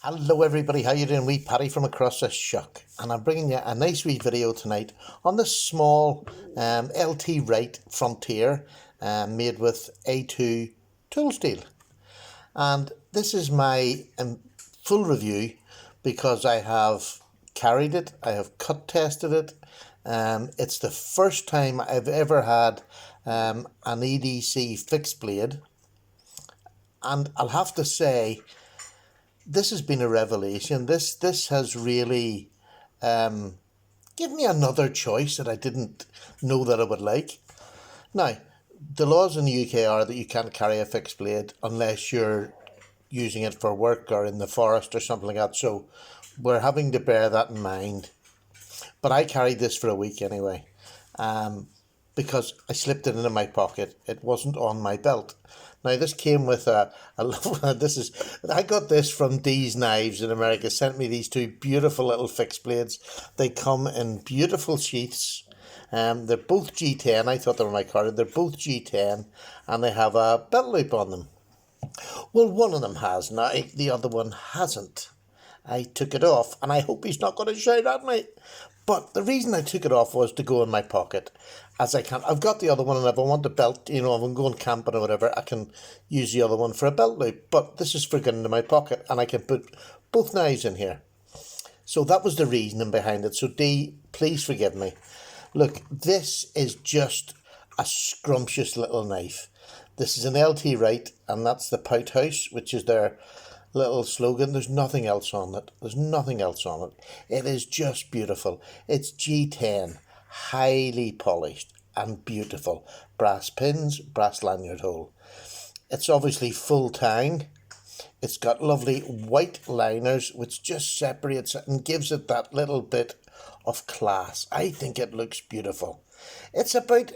Hello everybody, how you doing? Wee Paddy from across the shuck, and I'm bringing you a nice wee video tonight on this small LT Wright Frontier made with A2 tool steel. And this is my full review because I have carried it, I have cut tested it. It's the first time I've ever had an EDC fixed blade, and I'll have to say this has been a revelation. This has really given me another choice that I didn't know that I would like. Now, the laws in the UK are that you can't carry a fixed blade unless you're using it for work or in the forest or something like that. So we're having to bear that in mind. But I carried this for a week anyway, because I slipped it into my pocket. It wasn't on my belt. Now this came with I got this from D's Knives in America. Sent me these two beautiful little fixed blades. They come in beautiful sheaths. They're both G10. I thought they were my card. They're both G10, and they have a belt loop on them. Well, one of them has now. The other one hasn't. I took it off, and I hope he's not going to shout at me. But the reason I took it off was to go in my pocket, as I can. I've got the other one, and if I want a belt, if I'm going camping or whatever, I can use the other one for a belt loop. But this is for getting into my pocket, and I can put both knives in here. So that was the reasoning behind it. So D, please forgive me. Look, this is just a scrumptious little knife. This is an LT Wright, and that's the Pout House, which is their little slogan. There's nothing else on it. There's nothing else on it. It is just beautiful. It's G10, highly polished and beautiful. Brass pins, brass lanyard hole. It's obviously full tang. It's got lovely white liners, which just separates it and gives it that little bit of class. I think it looks beautiful. It's about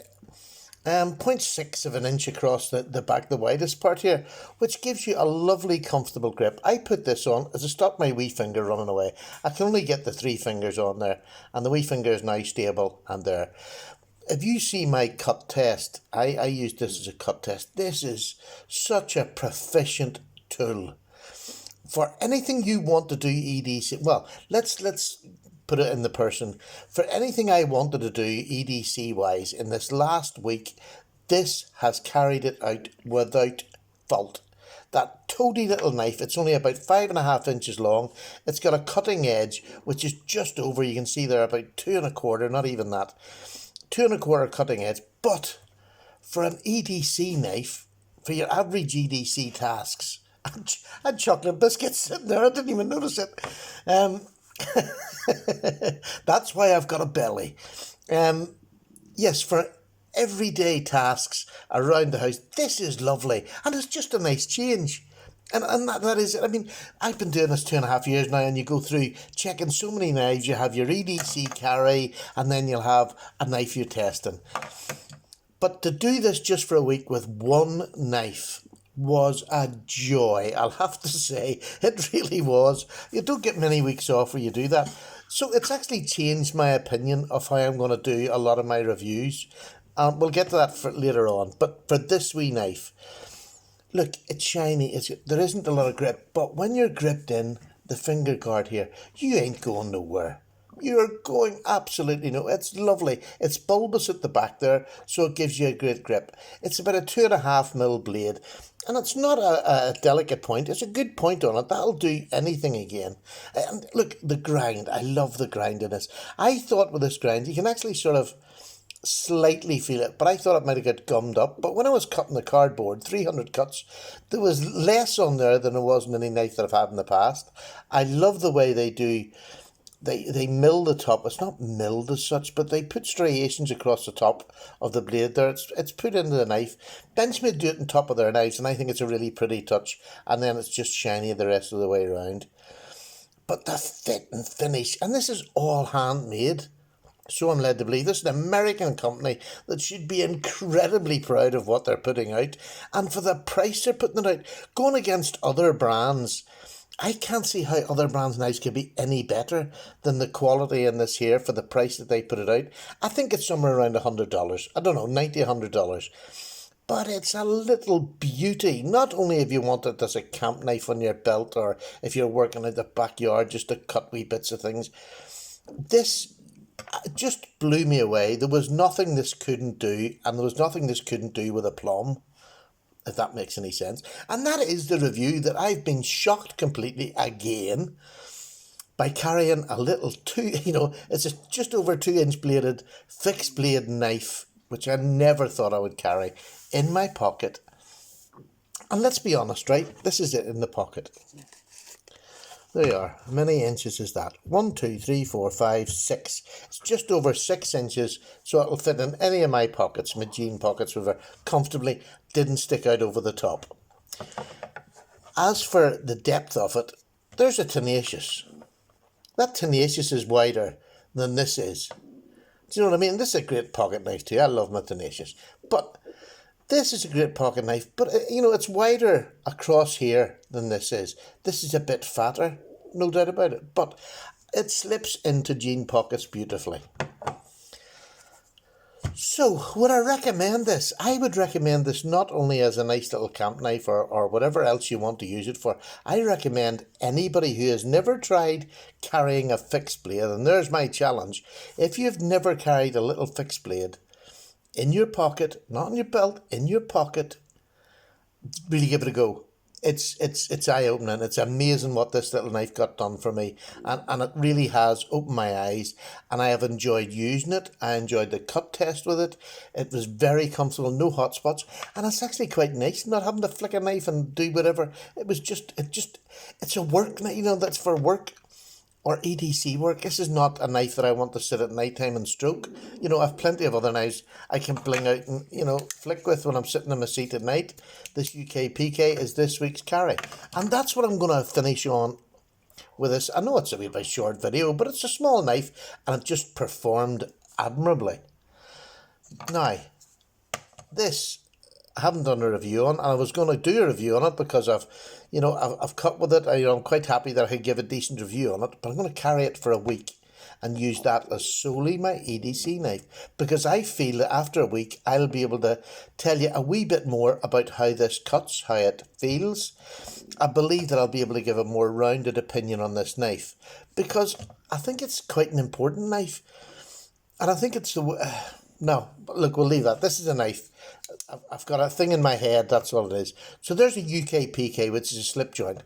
0.6 of an inch across the back, the widest part here, which gives you a lovely comfortable grip. I put this on as to stop my wee finger running away. I can only get the 3 fingers on there, and the wee finger is now stable and there. If you see my cut test, I use this as a cut test. This is such a proficient tool for anything you want to do EDC. Well, let's put it in the person. For anything I wanted to do EDC wise in this last week, this has carried it out without fault. That toady little knife, it's only about 5.5 inches long. It's got a cutting edge, which is just over, you can see there, about 2.25, not even that. 2.25 cutting edge. But for an EDC knife, for your average EDC tasks, and chocolate biscuits sitting there, I didn't even notice it. That's why I've got a belly. Yes, for everyday tasks around the house, this is lovely, and it's just a nice change. And that is it. I mean, I've been doing this 2.5 years now, and you go through checking so many knives. You have your EDC carry, and then you'll have a knife you're testing. But to do this just for a week with one knife was a joy, I'll have to say. It really was. You don't get many weeks off where you do that. So it's actually changed my opinion of how I'm going to do a lot of my reviews. We'll get to that later on. But for this wee knife, look, it's shiny. There isn't a lot of grip. But when you're gripped in the finger guard here, you ain't going nowhere. You're going absolutely no. It's lovely. It's bulbous at the back there, so it gives you a great grip. It's about a 2.5mm blade, and it's not a delicate point. It's a good point on it. That'll do anything again. And look, the grind. I love the grind in this. I thought with this grind, you can actually sort of slightly feel it, but I thought it might have got gummed up. But when I was cutting the cardboard, 300 cuts, there was less on there than there was in any knife that I've had in the past. I love the way they do. They mill the top. It's not milled as such, but they put striations across the top of the blade there. It's put into the knife. Benchmade do it on top of their knives, and I think it's a really pretty touch. And then it's just shiny the rest of the way around. But the fit and finish, and this is all handmade. So I'm led to believe this is an American company that should be incredibly proud of what they're putting out. And for the price they're putting it out, going against other brands, I can't see how other brands' knives could be any better than the quality in this here for the price that they put it out. I think it's somewhere around $100. I don't know, $90, $100. but it's a little beauty. Not only if you want it as a camp knife on your belt, or if you're working in the backyard just to cut wee bits of things. This just blew me away. There was nothing this couldn't do, and there was nothing this couldn't do with a plumb, if that makes any sense. And that is the review that I've been shocked completely again by carrying a little it's a just over 2-inch bladed fixed blade knife, which I never thought I would carry, in my pocket. And let's be honest, right? This is it in the pocket. There you are. How many inches is that? 1, 2, 3, 4, 5, 6. It's just over 6 inches, so it'll fit in any of my pockets, my jean pockets, whatever, comfortably. Didn't stick out over the top. As for the depth of it, there's a Tenacious. That Tenacious is wider than this is. Do you know what I mean? This is a great pocket knife too. I love my Tenacious. But this is a great pocket knife. But, it's wider across here than this is. This is a bit fatter, no doubt about it. But it slips into jean pockets beautifully. So, would I recommend this? I would recommend this not only as a nice little camp knife or whatever else you want to use it for. I recommend anybody who has never tried carrying a fixed blade, and there's my challenge. If you've never carried a little fixed blade in your pocket, not in your belt, in your pocket, really give it a go. It's eye-opening. It's amazing what this little knife got done for me. And it really has opened my eyes. And I have enjoyed using it. I enjoyed the cut test with it. It was very comfortable, no hot spots. And it's actually quite nice, not having to flick a knife and do whatever. It's a work knife, that's for work or EDC work. This is not a knife that I want to sit at night time and stroke. I've plenty of other knives I can bling out and, flick with when I'm sitting in my seat at night. This UK PK is this week's carry. And that's what I'm going to finish on with this. I know it's a wee bit short video, but it's a small knife and it just performed admirably. Now, this I haven't done a review on, and I was going to do a review on it because I've cut with it. I'm quite happy that I could give a decent review on it, but I'm going to carry it for a week and use that as solely my EDC knife, because I feel that after a week I'll be able to tell you a wee bit more about how this cuts, how it feels. I believe that I'll be able to give a more rounded opinion on this knife, because I think it's quite an important knife, and I think it's no, look, we'll leave that. This is a knife. I've got a thing in my head, that's all it is. So there's a UK PK, which is a slip joint.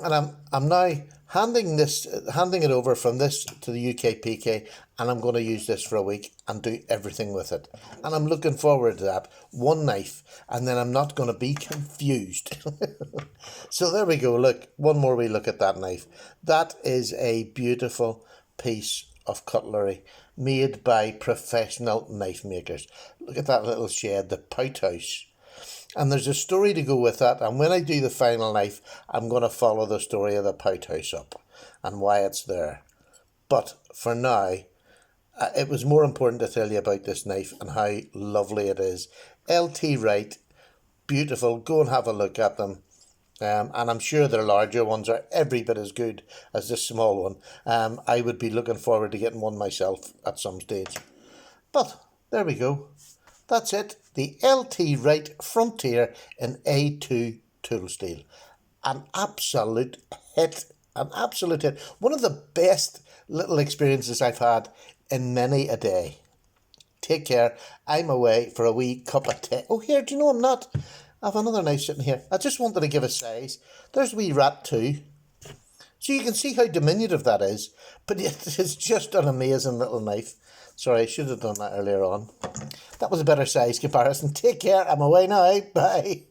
And I'm now handing it over from this to the UK PK, and I'm going to use this for a week and do everything with it. And I'm looking forward to that. One knife, and then I'm not going to be confused. So there we go. Look, one more wee look at that knife. That is a beautiful piece of cutlery made by professional knife makers. Look at that little shed, the Pout House. And there's a story to go with that, and when I do the final knife, I'm going to follow the story of the Pout House up and why it's there. But for now, it was more important to tell you about this knife and how lovely it is. LT Wright, beautiful. Go and have a look at them. And I'm sure their larger ones are every bit as good as this small one. I would be looking forward to getting one myself at some stage. But there we go. That's it. The LT Wright Frontier in A2 tool steel. An absolute hit. An absolute hit. One of the best little experiences I've had in many a day. Take care. I'm away for a wee cup of tea. Oh, here, do you know I'm not? I have another knife sitting here. I just wanted to give a size. There's a wee rat too. So you can see how diminutive that is. But it's just an amazing little knife. Sorry, I should have done that earlier on. That was a better size comparison. Take care. I'm away now. Bye.